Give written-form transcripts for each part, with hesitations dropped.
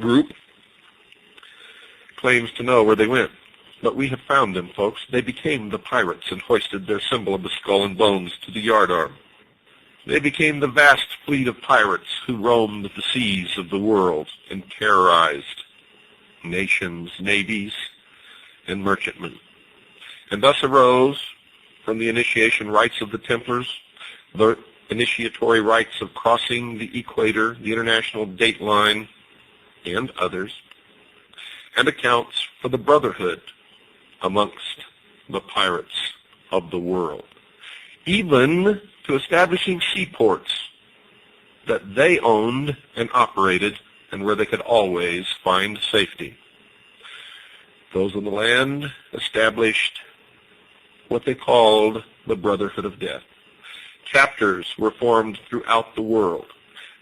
group claims to know where they went. But we have found them, folks. They became the pirates and hoisted their symbol of the skull and bones to the yardarm. They became the vast fleet of pirates who roamed the seas of the world and terrorized nations, navies, and merchantmen. And thus arose, from the initiation rites of the Templars, the initiatory rites of crossing the equator, the international date line, and others, and accounts for the brotherhood amongst the pirates of the world, even to establishing seaports that they owned and operated and where they could always find safety. Those on the land established what they called the Brotherhood of Death. Chapters were formed throughout the world.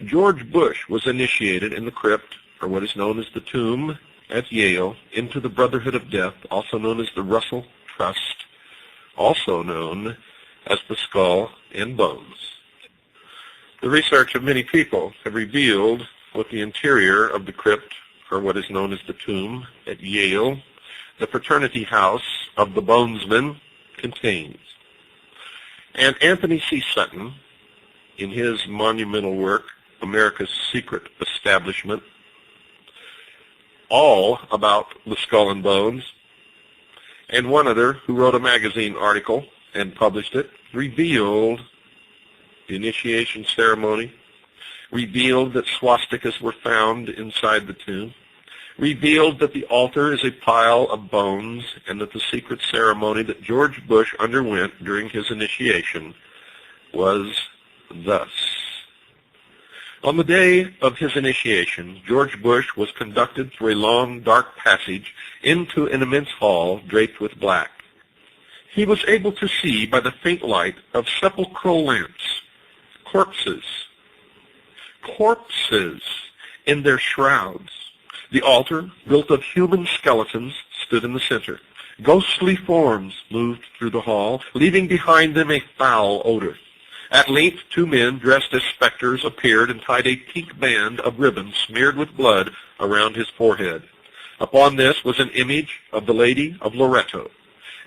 George Bush was initiated in the crypt, or what is known as the tomb, at Yale, into the Brotherhood of Death, also known as the Russell Trust, also known as the Skull and Bones. The research of many people have revealed what the interior of the crypt, or what is known as the tomb at Yale, the fraternity house of the Bonesmen, contains. And Anthony C. Sutton, in his monumental work, America's Secret Establishment, all about the skull and bones, and one other who wrote a magazine article and published it, revealed the initiation ceremony, revealed that swastikas were found inside the tomb, revealed that the altar is a pile of bones, and that the secret ceremony that George Bush underwent during his initiation was thus. On the day of his initiation, George Bush was conducted through a long, dark passage into an immense hall draped with black. He was able to see by the faint light of sepulchral lamps corpses in their shrouds. The altar, built of human skeletons, stood in the center. Ghostly forms moved through the hall, leaving behind them a foul odor. At length, two men dressed as specters appeared and tied a pink band of ribbon smeared with blood around his forehead. Upon this was an image of the Lady of Loretto.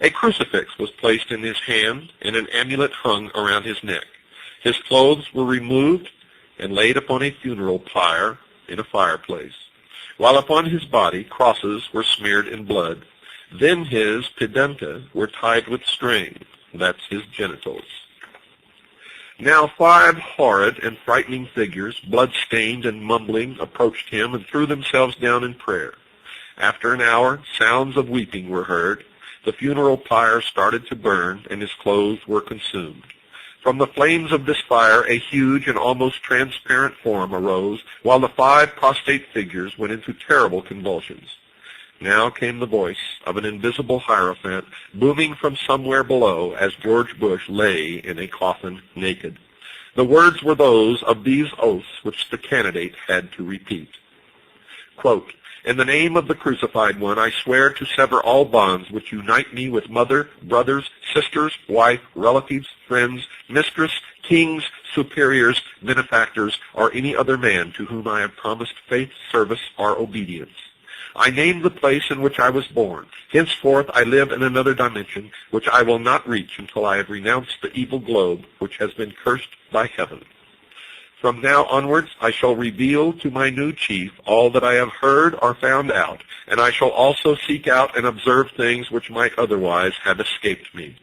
A crucifix was placed in his hand, and an amulet hung around his neck. His clothes were removed and laid upon a funeral pyre in a fireplace, while upon his body crosses were smeared in blood. Then his pedunta were tied with string. That's his genitals. Now 5 horrid and frightening figures, blood-stained and mumbling, approached him and threw themselves down in prayer. After an hour, sounds of weeping were heard. The funeral pyre started to burn, and his clothes were consumed. From the flames of this fire, a huge and almost transparent form arose, while the 5 prostrate figures went into terrible convulsions. Now came the voice of an invisible hierophant, booming from somewhere below as George Bush lay in a coffin naked. The words were those of these oaths which the candidate had to repeat. Quote, "In the name of the crucified one, I swear to sever all bonds which unite me with mother, brothers, sisters, wife, relatives, friends, mistress, kings, superiors, benefactors, or any other man to whom I have promised faith, service, or obedience. I name the place in which I was born. Henceforth I live in another dimension, which I will not reach until I have renounced the evil globe which has been cursed by heaven. From now onwards I shall reveal to my new chief all that I have heard or found out, and I shall also seek out and observe things which might otherwise have escaped me.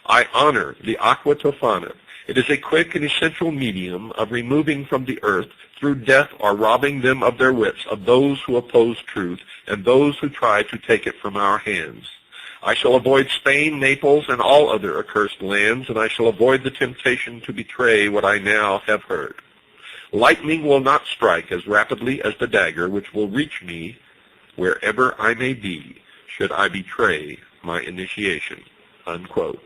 I honor the aqua tofana. It is a quick and essential medium of removing from the earth, through death or robbing them of their wits, of those who oppose truth and those who try to take it from our hands. I shall avoid Spain, Naples, and all other accursed lands, and I shall avoid the temptation to betray what I now have heard. Lightning will not strike as rapidly as the dagger, which will reach me wherever I may be, should I betray my initiation." Unquote.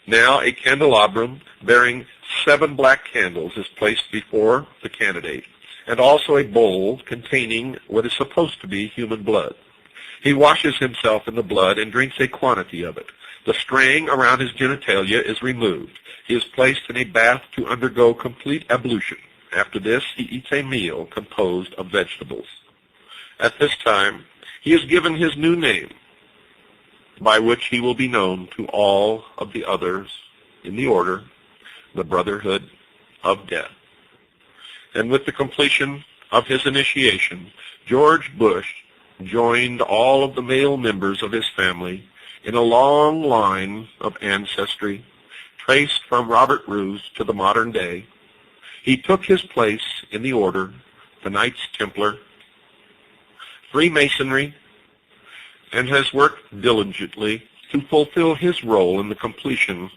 Now a candelabrum bearing 7 black candles is placed before the candidate, and also a bowl containing what is supposed to be human blood. He washes himself in the blood and drinks a quantity of it. The string around his genitalia is removed. He is placed in a bath to undergo complete ablution. After this, he eats a meal composed of vegetables. At this time, he is given his new name, by which he will be known to all of the others in the order, the Brotherhood of Death. And with the completion of his initiation, George Bush joined all of the male members of his family in a long line of ancestry, traced from Robert Bruce to the modern day. He took his place in the order, the Knights Templar, Freemasonry, and has worked diligently to fulfill his role in the completion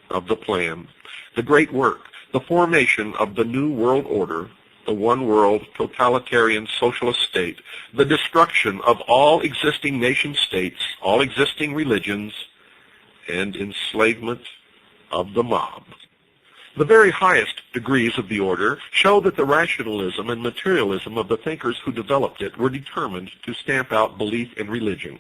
of the plan, the great work, the formation of the New World Order, the one-world totalitarian socialist state, the destruction of all existing nation-states, all existing religions, and enslavement of the mob. The very highest degrees of the order show that the rationalism and materialism of the thinkers who developed it were determined to stamp out belief in religion.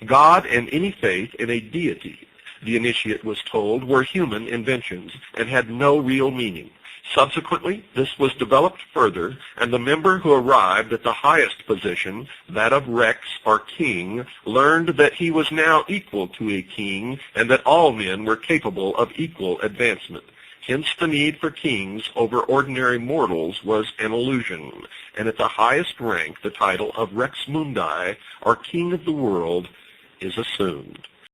God and any faith in a deity, the initiate was told, were human inventions and had no real meaning. Subsequently, this was developed further, and the member who arrived at the highest position, that of Rex or king, learned that he was now equal to a king and that all men were capable of equal advancement. Hence the need for kings over ordinary mortals was an illusion, and at the highest rank the title of Rex Mundi, or King of the World, is assumed.